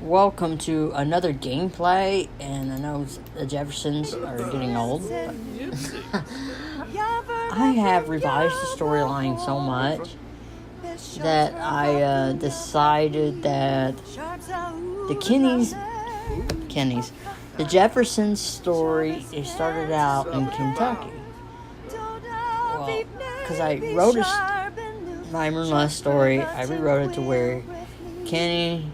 Welcome to another gameplay, and I know the Jeffersons are getting old, but I have revised the storyline so much that I decided that the Jeffersons story, it started out in Kentucky. Well, because I wrote my Maroon story, I rewrote it to where Kenny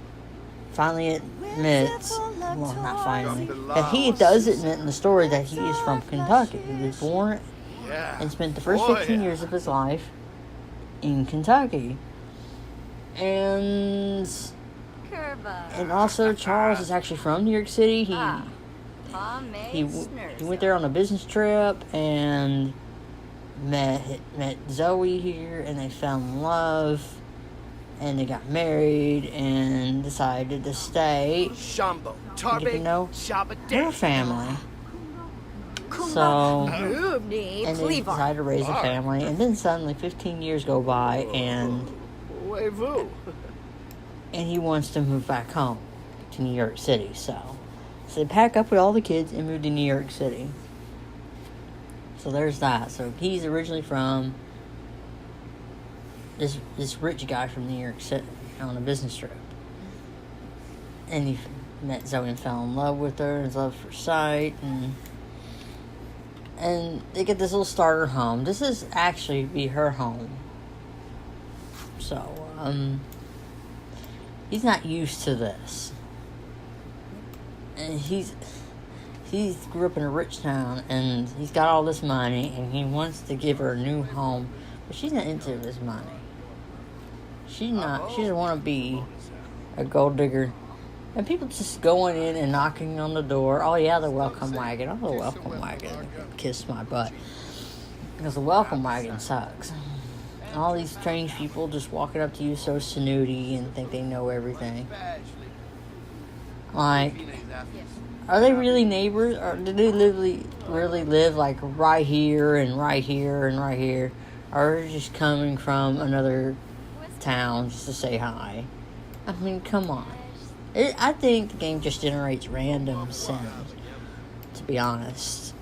finally admits, well, not finally, that he does admit in the story that he is from Kentucky. He was born and spent the first 15 years of his life in Kentucky. And also Charles is actually from New York City. He went there on a business trip and met Zoey here, and they fell in love. And they got married and decided to stay and get to know her family. So, and they decided to raise a family. And then suddenly 15 years go by and he wants to move back home to New York City. So they pack up with all the kids and move to New York City. So there's that. So he's originally from this rich guy from New York City on a business trip. And he met Zoey and fell in love with her, and love for sight, and they get this little starter home. This is actually be her home. So, he's not used to this. And he grew up in a rich town, and he's got all this money, and he wants to give her a new home, but she's not into his money. She doesn't want to be a gold digger. And people just going in and knocking on the door. Oh, yeah, the welcome wagon. Oh, the welcome wagon. Kiss my butt. Because the welcome wagon sucks. All these strange people just walking up to you so snooty and think they know everything. Like, are they really neighbors? Or do they really live like right here and right here and right here? Or are they just coming from another town just to say hi? I mean, come on. I think the game just generates random sins, to be honest.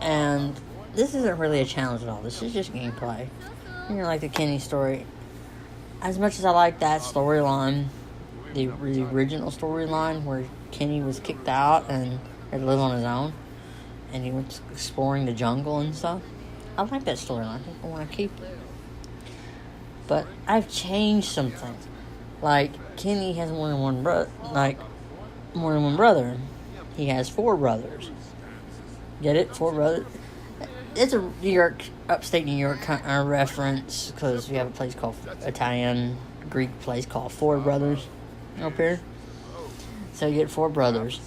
And this isn't really a challenge at all. This is just gameplay. Like the Kenny story. As much as I like that storyline, the original storyline where Kenny was kicked out and had to live on his own, and he went exploring the jungle and stuff, I like that storyline. I think I want to keep it. But I've changed some things. Like, Kenny has more than one brother. He has 4 brothers. Get it? 4 brothers. It's a upstate New York kind of reference, because we have a place called Greek place called Four Brothers up here. So you get 4 brothers.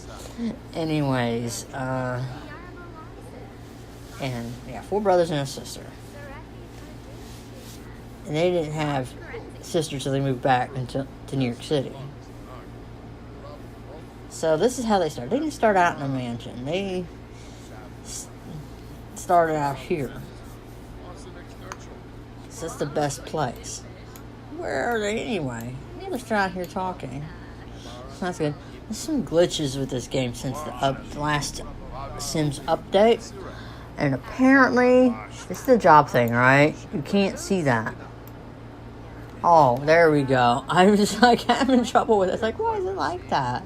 Anyways, 4 brothers and a sister. And they didn't have sisters till they moved back to New York City. So this is how they started. They didn't start out in a mansion. They started out here. So it's the best place. Where are they anyway? They're just out here talking. That's good. There's some glitches with this game since the last Sims update. And apparently, it's the job thing, right? You can't see that. Oh, there we go. I was like having trouble with it. It's like, why is it like that?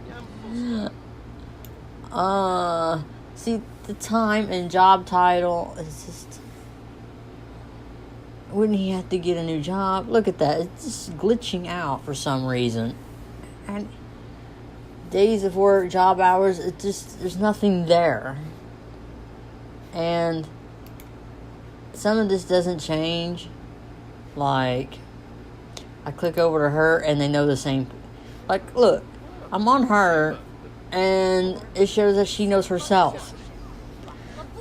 See, the time and job title, it's just... Wouldn't he have to get a new job? Look at that. It's just glitching out for some reason. And days of work, job hours, it just... There's nothing there. And some of this doesn't change. Like, I click over to her and they know the same. Like, look, I'm on her and it shows that she knows herself.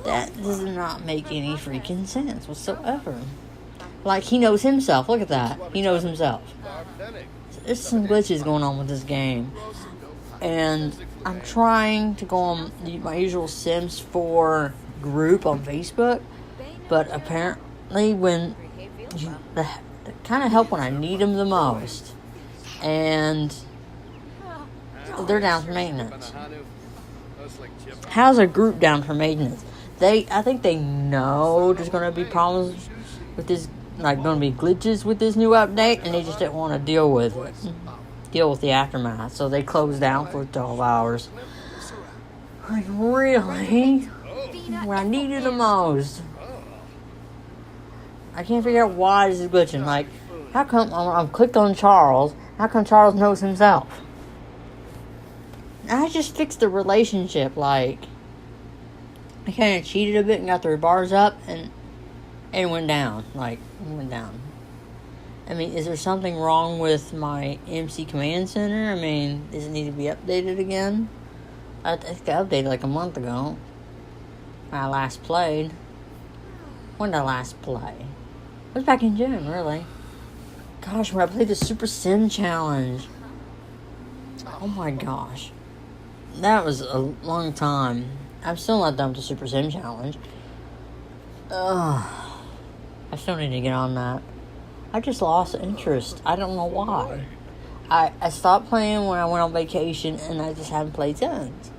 That does not make any freaking sense whatsoever. Like, he knows himself. Look at that. He knows himself. There's some glitches going on with this game. And I'm trying to go on my usual Sims 4 group on Facebook. But apparently when they kind of help when I need them the most. And they're down for maintenance. How's a group down for maintenance? I think they know there's going to be problems with this, like going to be glitches with this new update, and they just didn't want to deal with it. Deal with the aftermath. So they closed down for 12 hours. Like, really? When I needed the most. I can't figure out why this is glitching. Like, how come I've clicked on Charles? How come Charles knows himself? I just fixed the relationship. Like, I kind of cheated a bit and got the bars up, and it went down. Like, it went down. I mean, is there something wrong with my MC Command Center? I mean, does it need to be updated again? I think I updated like a month ago. When I last played. When did I last play? It was back in June, really. Gosh, when I played the Super Sim Challenge. Oh my gosh. That was a long time. I'm still not done with the Super Sim Challenge. Ugh. I still need to get on that. I just lost interest. I don't know why. I stopped playing when I went on vacation, and I just haven't played since.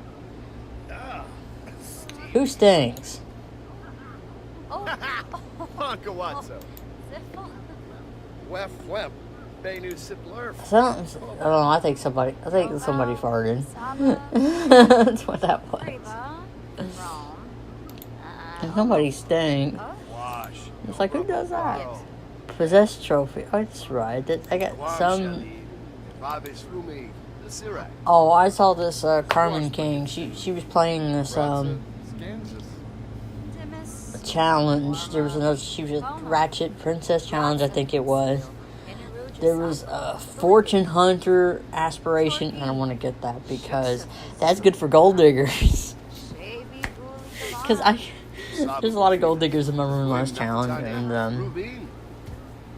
Who stinks? I don't know. I think somebody farted. That's what that was. And somebody stinks. It's like, who does that? Possessed trophy. Oh, that's right. I got some. Oh, I saw this Carmen King. She was playing this challenge. There was another. She was a Ratchet Princess challenge, I think it was. There was a Fortune Hunter aspiration, and I want to get that because that's good for gold diggers. Because there's a lot of gold diggers in my Maroon last challenge, and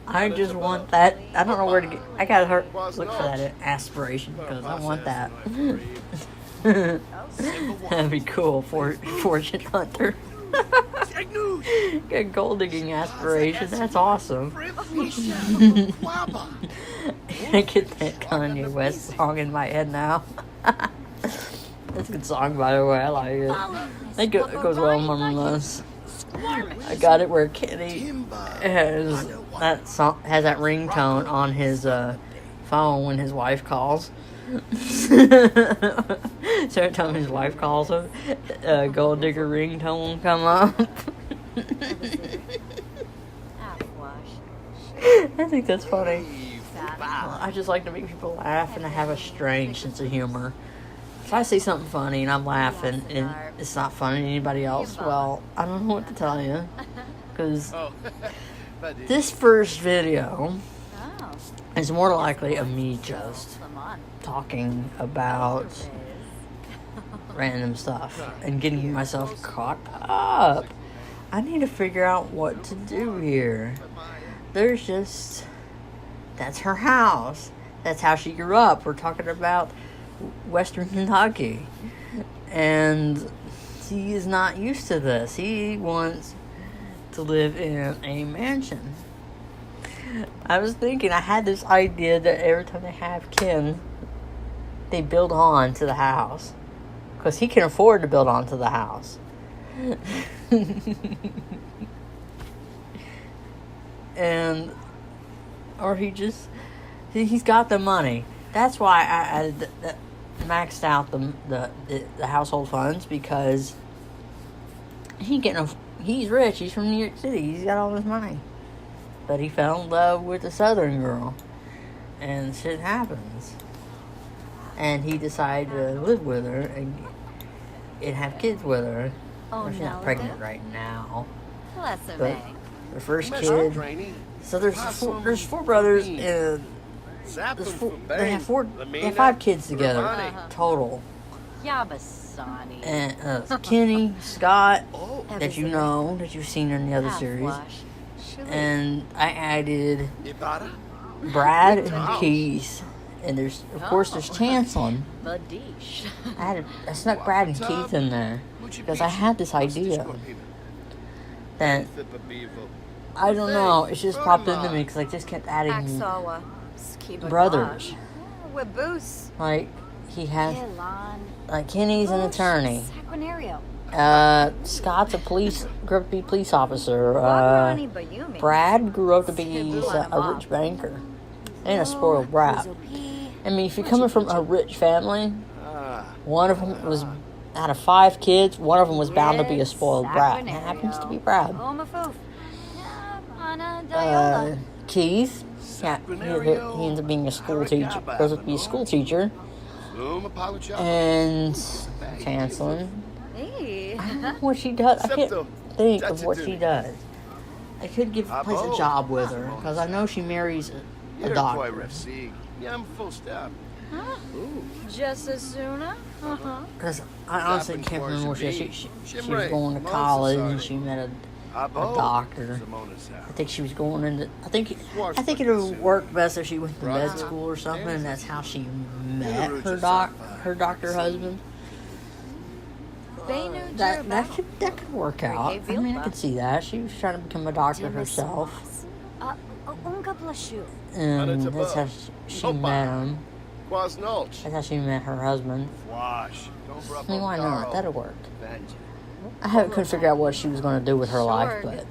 I just want that. I don't know where to get. I gotta look for that aspiration because I want that. That'd be cool. Fortune Hunter. Get gold digging aspiration. That's awesome. I get that Kanye West song in my head now. That's a good song, by the way. I like it. I think it goes well among us. I got it where Kenny has that ringtone on his phone when his wife calls. So every time his wife calls him, gold digger ringtone will come up. I think that's funny. I just like to make people laugh, and I have a strange sense of humor. If I see something funny and I'm laughing and it's not funny to anybody else, well, I don't know what to tell you. Because this first video is more likely of me just talking about random stuff and getting myself caught up. I need to figure out what to do here. That's her house. That's how she grew up. We're talking about Western Kentucky. And he is not used to this. He wants to live in a mansion. I was thinking, I had this idea that every time they have kids, they build on to the house. Because he can afford to build on to the house. Or he's got the money. That's why I maxed out the household funds, because he's rich. He's from New York City. He's got all this money. But he fell in love with a Southern girl. And shit happens. And he decided to live with her and have kids with her. Oh, she's not pregnant right now. Bless her, But the first kid. So there's four brothers, and they have 5 kids together total. Yabasani. And Kenny, Scott, that you've seen in the other series, and I added Brad and Keith. And there's Chancellor. I snuck Brad and Keith in there because I had this idea that I don't know. It just popped into me because I just kept adding brothers. Like, he has, Elon. like, Kenny's an attorney. Saquinario. Scott's grew up to be a police officer. Wabarani Bayumi. Brad grew up to be a rich banker and a spoiled brat. I mean, if you're coming from a rich family, one of them was, out of 5 kids, one of them was bound to be a spoiled brat. And it happens to be Brad. Keith, yeah, he ends up being a school teacher, grows up to be a school teacher, and canceling. I don't know what she does. I can't think of what she does. I could place a job with her, because I know she marries a doctor. Just as sooner? Because I honestly can't remember what she was going to college and she met a doctor. I think she was going into. I think it would work best if she went to med school or something, and that's how she met her doctor husband. That could work out. I mean, I could see that. She was trying to become a doctor herself, and that's how she met him. That's how she met her husband. I mean, why not? That'll work. I couldn't figure out what she was going to do with her life, but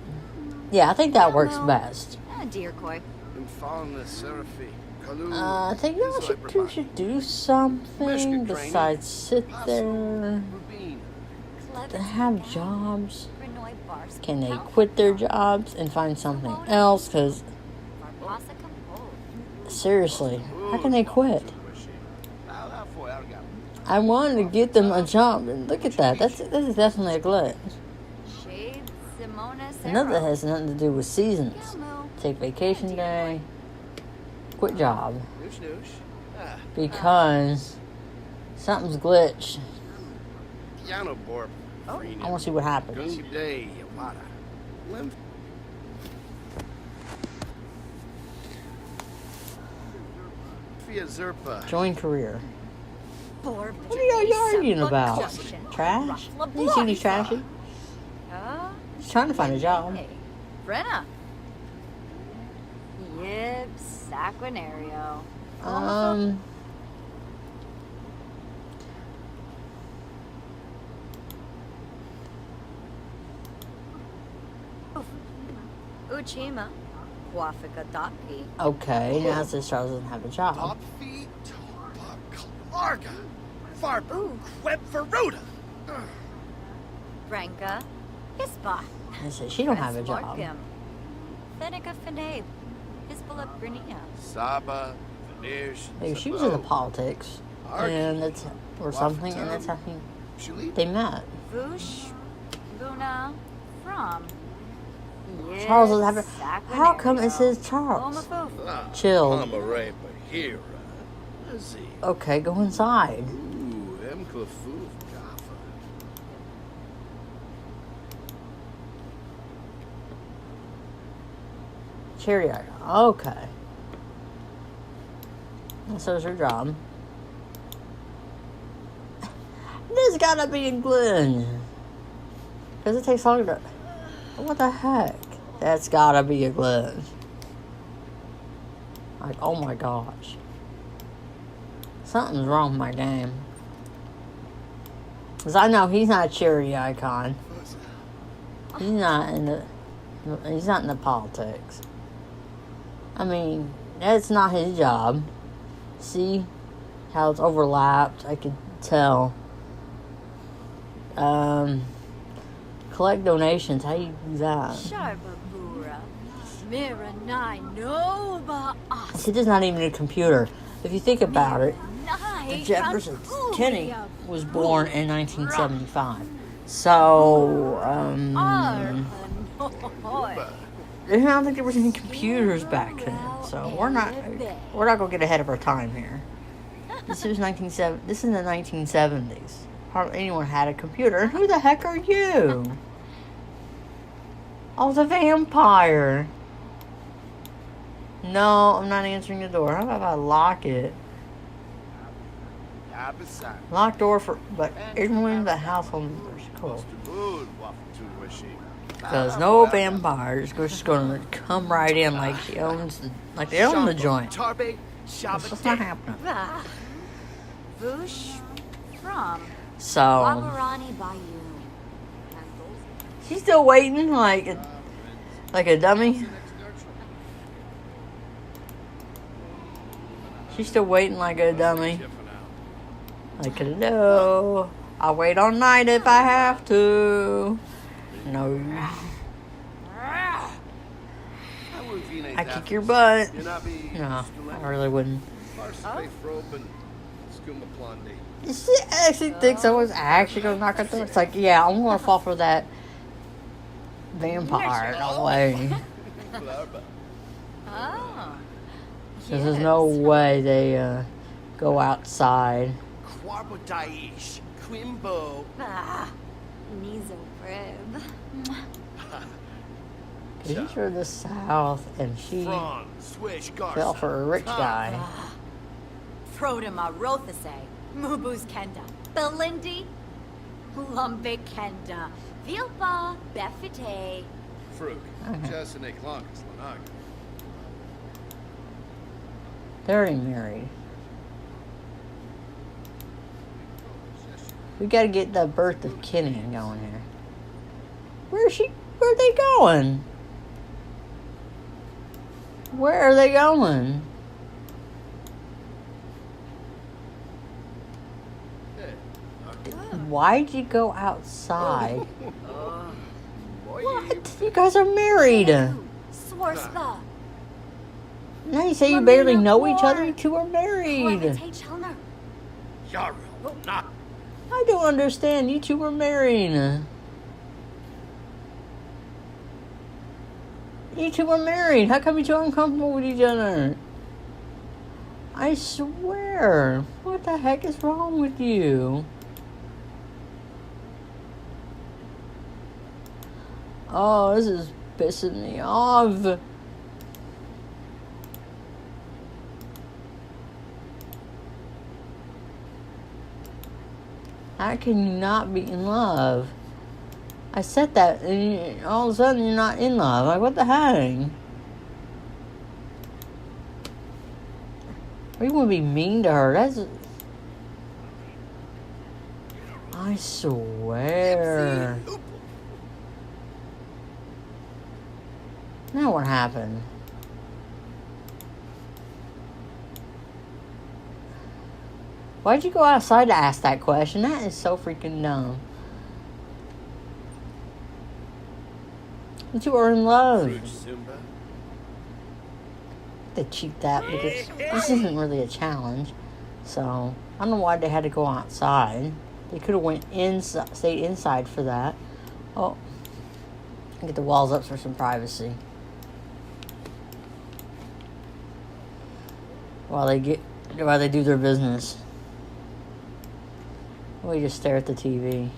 yeah, I think that works best. Dear Koi. I think she should do something besides sit there. To have jobs. Can they quit their jobs and find something else? Because seriously, how can they quit? I wanted to get them a job, and look at that. This is definitely a glitch. Another has nothing to do with seasons. Take vacation day, quit job. Because something's glitched. I want to see what happens. Join career. What are y'all arguing about? Trash? You see he's trashy? He's trying to find a job. Brenna. Yep, Saquinario. Uchima. Wafikadaki. Okay, now this child doesn't have a job. Branka. Hispa. I said she don't have a job. Fenica Fene. Hisbala Brinia. Saba. Maybe she was in the politics, and or something, and that's how they met. Vush. Luna. From. Charles doesn't have a. How come it says Charles? Chill. Okay, go inside. Cherry eye. Okay. So is her job. This gotta be in Glen. Because it takes longer to. What the heck? That's gotta be a glitch. Like, oh my gosh. Something's wrong with my game. Because I know he's not a charity icon. He's not in the politics. I mean, that's not his job. See how it's overlapped? I could tell. Collect donations. How you do that? See, this is not even a computer. If you think about it, Jefferson Kenny was born in 1975. So, I don't think there was any computers back then. So we're not gonna get ahead of our time here. This is in the 1970s. Hardly anyone had a computer. And who the heck are you? Oh, the vampire. No, I'm not answering the door. How about if I lock it? Lock door but everyone in the household members. Cool. Because no vampires just going to come right in like they own the joint. That's not happening. Vush from So Wabarani Bayou. she's still waiting like a dummy. She's still waiting like a dummy. Like, hello, I'll wait all night if I have to. No. I kick your butt. No, I really wouldn't. She actually thinks I was actually going to knock her through. It's like, yeah, I'm going to fall for that vampire. No way. Oh. There's no way they go outside. Ah, Nizo Brib. She's from the South, and she fell for a rich guy. Frodema Rothase, Mubuz Kenda, Belindi, Lumbe Kenda, Vilpa, Befite. They're already married. We gotta get the birth of Kenny going here. Where are they going? Where are they going? Why'd you go outside? What? You guys are married. Swarspa. Now you say you barely know each other. You two are married. I don't understand. You two were married. You two were married. How come you two are uncomfortable with each other? I swear. What the heck is wrong with you? Oh, this is pissing me off. How can you not be in love? I said that, and all of a sudden you're not in love. Like, what the heck? Are you want to be mean to her? That's... I swear. Now what happened? Why'd you go outside to ask that question? That is so freaking dumb. You two are in love. They cheat that because this isn't really a challenge. So, I don't know why they had to go outside. They could have went inside, stayed inside for that. Oh. Get the walls up for some privacy. While they do their business. We just stare at the TV.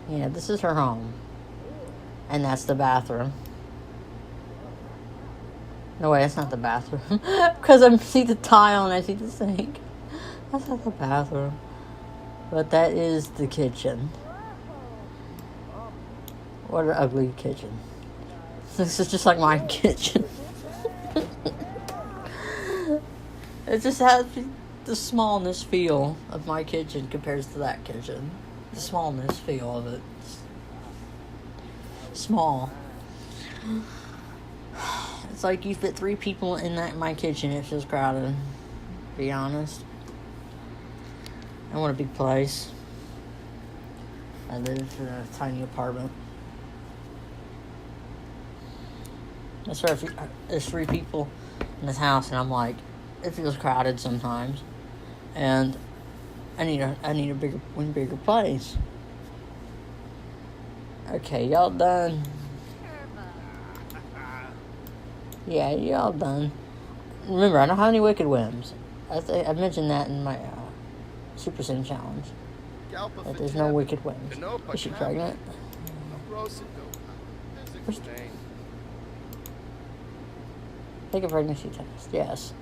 Yeah, this is her home. And that's the bathroom. No way, that's not the bathroom. Because I see the tile and I see the sink. That's not the bathroom. But that is the kitchen. What an ugly kitchen. This is just like my kitchen. It just has the smallness feel of my kitchen compared to that kitchen. The smallness feel of it. Small. It's like you fit 3 people in my kitchen. It feels crowded. To be honest. I want a big place. I live in a tiny apartment. That's right. There's 3 people in this house, and I'm like, it feels crowded sometimes, and I need a bigger place. Okay, y'all done? Yeah, y'all done. Remember, I don't have any wicked whims. I mentioned that in my Super Sin challenge. That there's no wicked whims. Is she pregnant? Take a pregnancy test. Yes.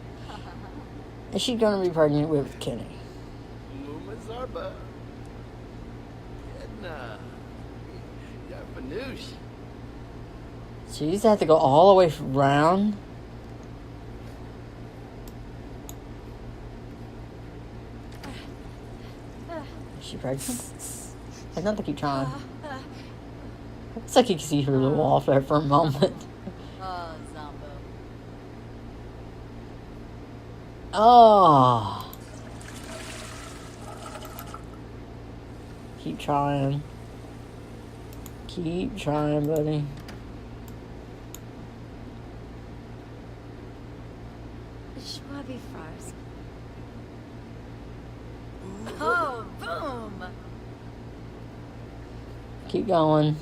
Is she going to be pregnant with Kenny? So you just have to go all the way around? Is she pregnant? I don't think keep trying. It's like you can see through the wall there for a moment. Oh, Zombo. Oh. Keep trying. Keep trying, buddy. Schwabby first. Oh, boom! Keep going.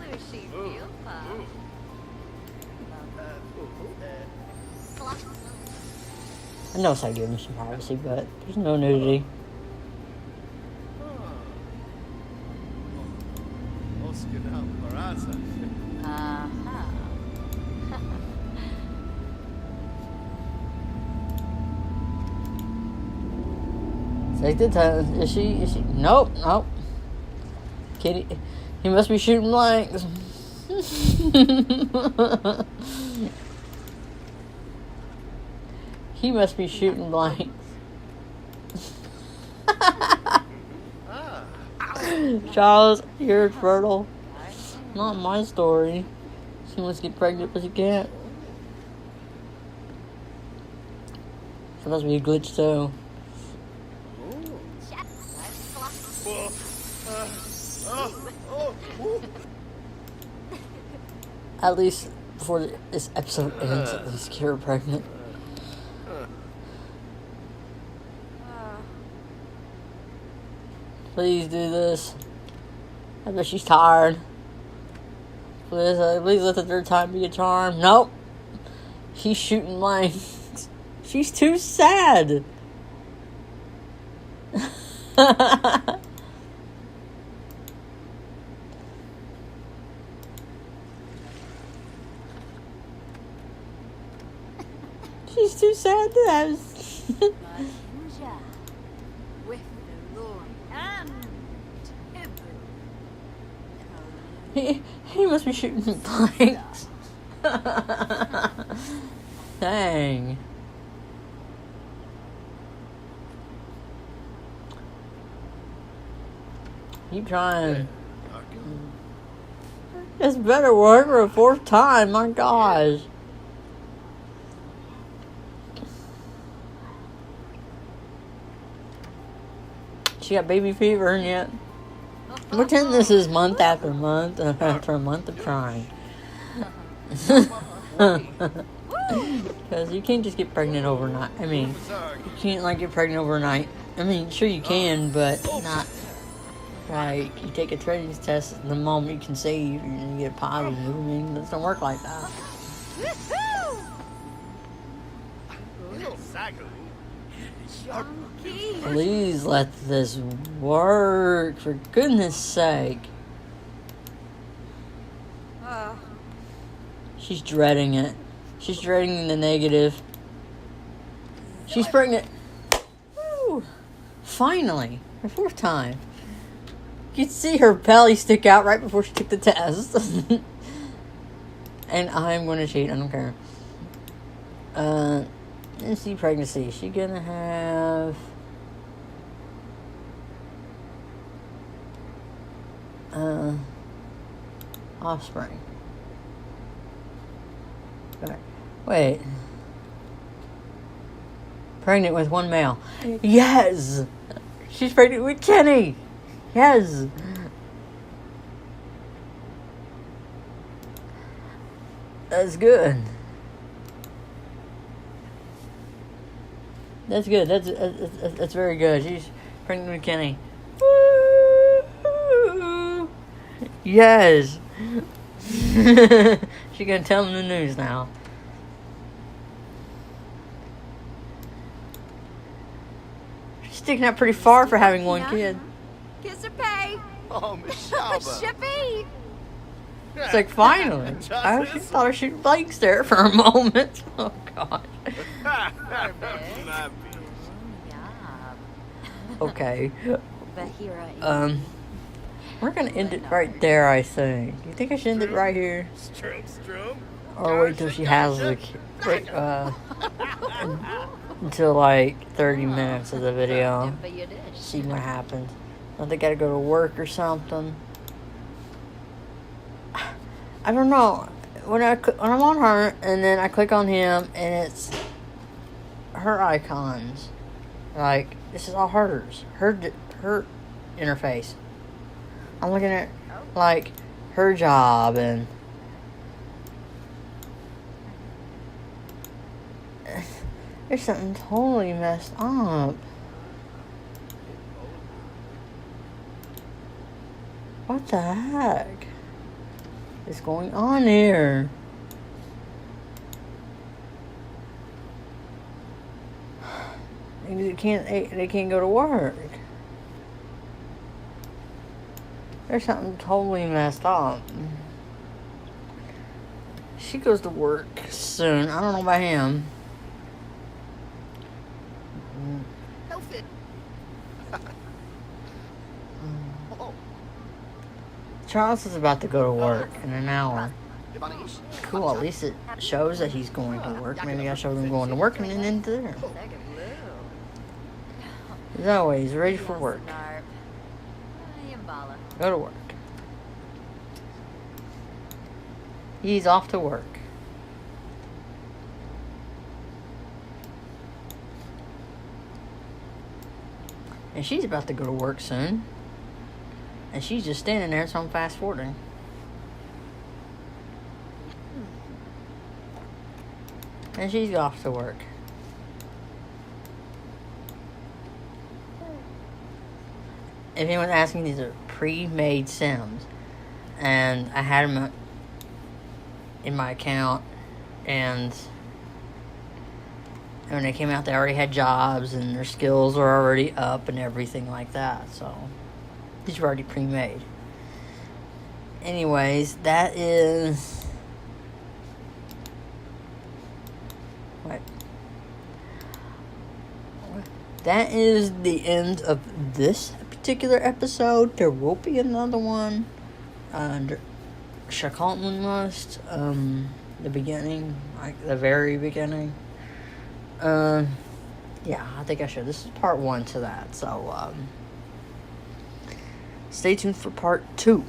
Lucy Vilpa. I know it's like giving some privacy, but there's no nudity. Uh-huh. Take the time. Is she? Nope, nope. Kitty, he must be shooting blanks. He must be shooting blanks. Charles, you're fertile. Not my story. She wants to get pregnant, but she can't. Supposed to be a glitch too. At least before this episode ends, at least get her pregnant. Please do this. I bet she's tired. Please let the third time be a charm. Nope. She's shooting blanks. She's too sad. She's too sad to have. He must be shooting blanks. Dang. Keep trying. It's better work for a fourth time, my gosh. She got baby fever yet. Pretend this is month after month after a month of trying. Because you can't just get pregnant overnight. I mean, you can't like get pregnant overnight. I mean, sure you can, but not like you take a pregnancy test the moment you conceive and you get positive. I mean, it doesn't work like that. Please let this work, for goodness sake. She's dreading it. She's dreading the negative. She's pregnant. Woo. Finally, her fourth time. You could see her belly stick out right before she took the test. And I'm going to cheat. I don't care. Let's see, pregnancy. Is she gonna have offspring? Wait. Pregnant with one male. Yes! She's pregnant with Kenny! Yes! That's good. That's good. That's very good. She's pregnant with Kenny. Woo! Yes. She's gonna tell him the news now. She's sticking out pretty far for having one kid. Kiss or pay. Oh, Miss Shaba. Shippy. It's like finally. I actually thought I was shooting blanks there for a moment. Oh God. Okay. We're gonna end it right there, I think. You think I should end it right here? Or wait till she has the until like 30 minutes of the video. But you did. See what happens. Don't they gotta go to work or something? I don't know. When I'm on her and then I click on him and it's her icons. Like, this is all hers. Her interface. I'm looking at like her job and there's something totally messed up. What the heck is going on here? They can't go to work. There's something totally messed up. She goes to work soon. I don't know about him. No fit. Charles is about to go to work in an hour. Cool, at least it shows that he's going to work. Maybe I show them going to work and then into there. Zoey is ready for work. Go to work. He's off to work. And she's about to go to work soon. And she's just standing there, so I'm fast forwarding. And she's off to work. If anyone's asking, these are pre-made Sims. And I had them in my account. And when they came out, they already had jobs. And their skills are already up and everything like that. So, these were already pre-made. Anyways, that is... What? That is the end of this particular episode. There will be another one under Shakalman Must, the beginning, like the very beginning. Yeah, I think I should. This is part 1 to that, so stay tuned for part 2.